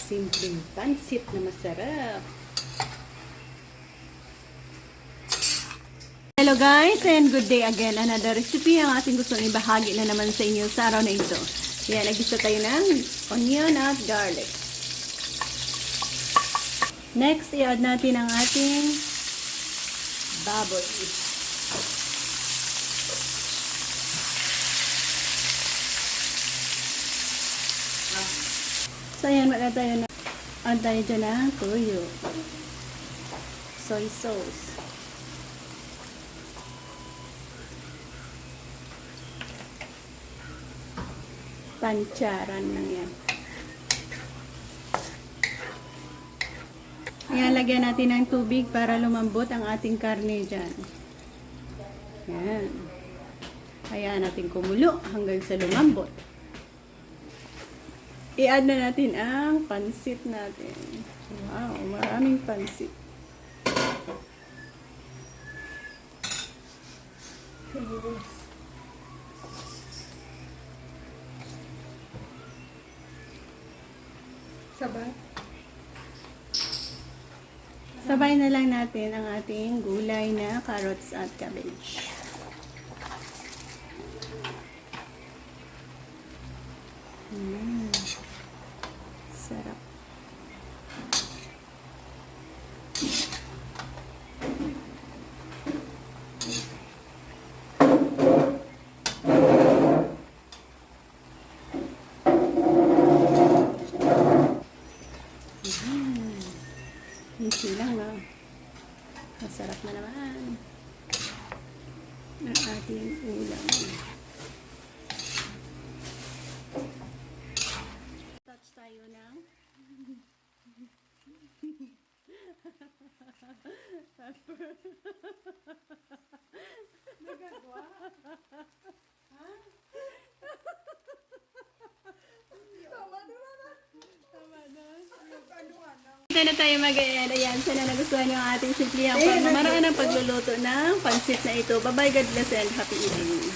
simpleng pansit na masarap. Hello guys, and good day again. Another recipe ang ating gusto ibahagi na naman sa inyo sa araw na ito. Yan, nagisa tayo ng onion at garlic. Next, i-add natin ang ating baboy. So, ayan, add tayo dyan ng toyo. Soy sauce. Pancharan lang yan. Ayan, lagyan natin ng tubig para lumambot ang ating karne dyan. Ayan. Ayan natin kumulo hanggang sa lumambot. I-add na natin ang pansit natin. Wow, maraming pansit. Sabay na lang natin ang ating gulay na carrots at cabbage. Sarap. Easy lang, no? Masarap na naman ang ating ulam. Touch tayo ng pepper. Nagagawa? Ha? Tama na. Ito na tayo mag-ayan. Ayan, sana nagustuhan niyo ang ating simplihang pamamaraan ng pagluluto ng pansit na ito. Bye-bye, God bless and happy eating.